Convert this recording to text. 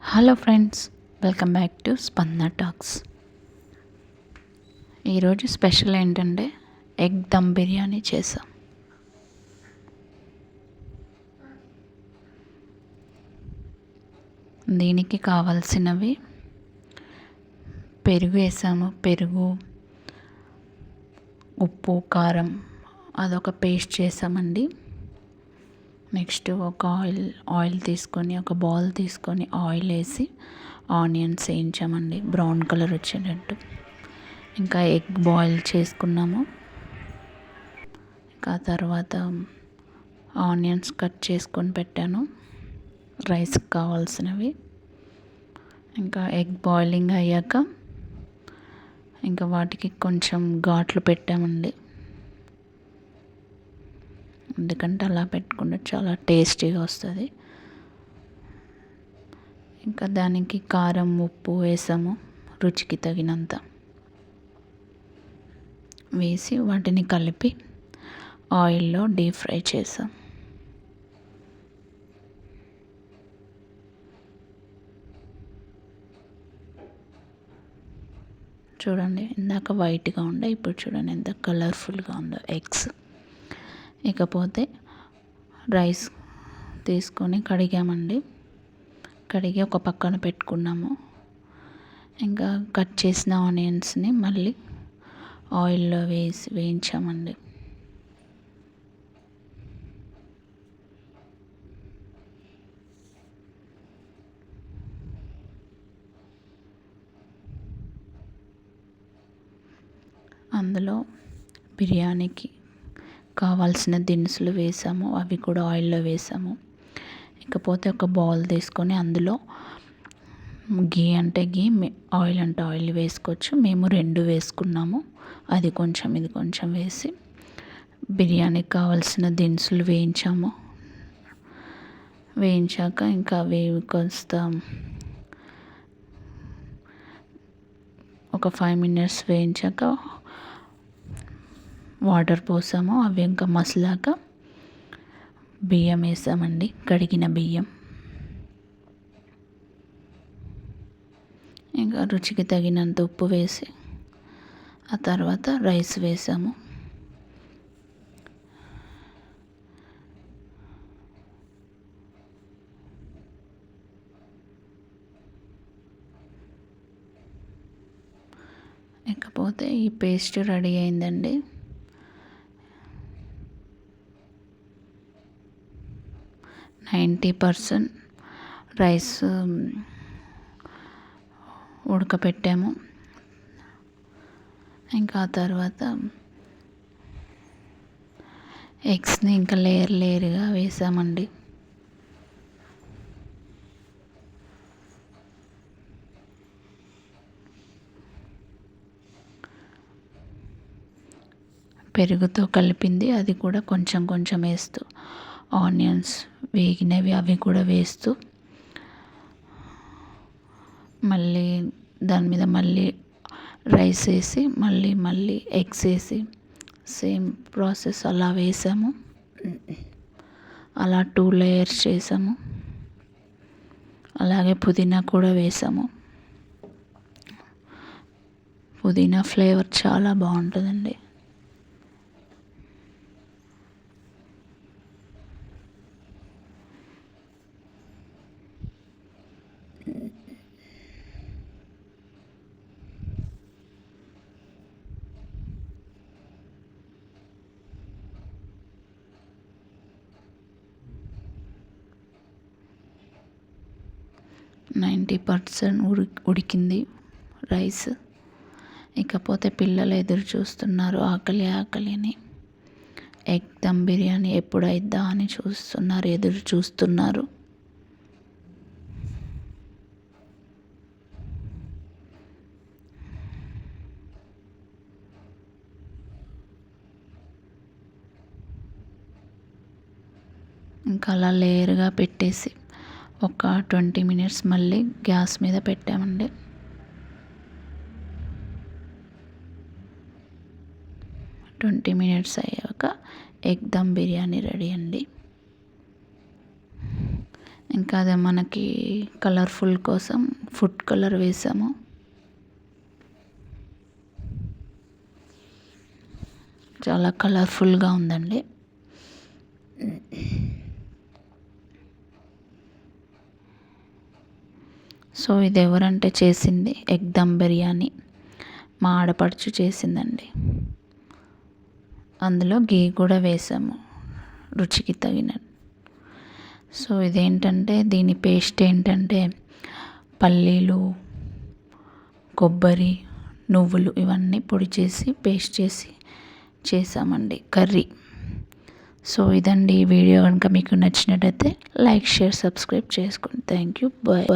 Hello friends, welcome back to స్పందన talks. ఈరోజు special ఏంటంటే ఎగ్ దమ్ బిర్యానీ చేసాం. దీనికి కావాల్సినవి పెరుగు వేసాము. పెరుగు, ఉప్పు, కారం అదొక పేస్ట్ చేసామండి. నెక్స్ట్ ఒక ఆయిల్ తీసుకొని ఒక బౌల్ తీసుకొని ఆయిల్ వేసి ఆనియన్స్ వేయించామండి బ్రౌన్ కలర్ వచ్చేటట్టు. ఇంకా ఎగ్ బాయిల్ చేసుకున్నాము. ఇంకా తర్వాత ఆనియన్స్ కట్ చేసుకొని పెట్టాను, రైస్కి కావాల్సినవి. ఇంకా ఎగ్ బాయిలింగ్ అయ్యాక ఇంకా వాటికి కొంచెం ఘాట్లు పెట్టామండి, ఎందుకంటే అలా పెట్టుకుంటే చాలా టేస్టీగా వస్తుంది. ఇంకా దానికి కారం, ఉప్పు వేసాము రుచికి తగినంత. వేసి వాటిని కలిపి ఆయిల్లో డీప్ ఫ్రై చేసాం. చూడండి, ఇందాక వైట్గా ఉండే, ఇప్పుడు చూడండి ఎంత కలర్ఫుల్గా ఉందో ఎగ్స్. ఇకపోతే రైస్ తీసుకొని కడిగామండి. కడిగి ఒక పక్కన పెట్టుకున్నాము. ఇంకా కట్ చేసిన ఆనియన్స్ని మళ్ళీ ఆయిల్లో వేసి వేయించామండి. అందులో బిర్యానీకి కావాల్సిన దినుసులు వేసాము, అవి కూడా ఆయిల్లో వేసాము. ఇకపోతే ఒక బౌల్ తీసుకొని అందులో గీ అంటే గీ, ఆయిల్ అంటే ఆయిల్ వేసుకోవచ్చు. మేము రెండు వేసుకున్నాము, అది కొంచెం ఇది కొంచెం వేసి బిర్యానీకి కావాల్సిన దినుసులు వేయించాము. వేయించాక ఇంకా అవి కాస్త ఒక 5 minutes వేయించాక వాటర్ పోసాము. అవి ఇంకా మసలాక బియ్యం వేసామండి, కడిగిన బియ్యం. ఇంకా రుచికి తగినంత ఉప్పు వేసి ఆ తర్వాత రైస్ వేసాము. ఇకపోతే ఈ పేస్ట్ రెడీ అయిందండి. %90 రైస్ ఉడకపెట్టాము. ఇంకా ఆ తర్వాత ఎగ్స్ని ఇంకా లేయర్గా వేసామండి. పెరుగుతో కలిపింది అది కూడా కొంచెం కొంచెం వేస్తూ, ఆనియన్స్ వేగినవి అవి కూడా వేస్తూ, మళ్ళీ దాని మీద మళ్ళీ రైస్ వేసి మళ్ళీ ఎగ్స్ వేసి సేమ్ ప్రాసెస్ అలా వేసాము. అలా 2 layers చేసాము. అలాగే పుదీనా కూడా వేసాము. పుదీనా ఫ్లేవర్ చాలా బాగుంటుందండి. ఉడికింది రైస్. ఇకపోతే పిల్లలు ఎదురు చూస్తున్నారు, ఆకలి అని. ఎగ్ దమ్ బిర్యానీ ఎప్పుడైద్దా అని ఎదురు చూస్తున్నారు. ఇంకా అలా లేయర్గా పెట్టేసి ఒక 20 minutes మళ్ళీ గ్యాస్ మీద పెట్టామండి. ట్వంటీ మినిట్స్ అయ్యాక ఎగ్ దమ్ బిర్యానీ రెడీ అండి. ఇంకా అదే మనకి కలర్ఫుల్ కోసం ఫుడ్ కలర్ వేసాము. చాలా కలర్ఫుల్గా ఉందండి. సో ఇది ఎవరంటే చేసింది ఎగ్ దమ్ బిర్యానీ మా ఆడపడుచు చేసిందండి. అందులో గీ కూడా వేసాము రుచికి తగిన. సో ఇదేంటంటే దీని పేస్ట్ ఏంటంటే పల్లీలు, కొబ్బరి, నువ్వులు ఇవన్నీ పొడి చేసి పేస్ట్ చేసి చేసామండి కర్రీ. సో ఇదండి ఈ వీడియో కనుక మీకు నచ్చినట్టయితే లైక్, షేర్, సబ్స్క్రైబ్ చేసుకోండి. Thank you. బాయ్.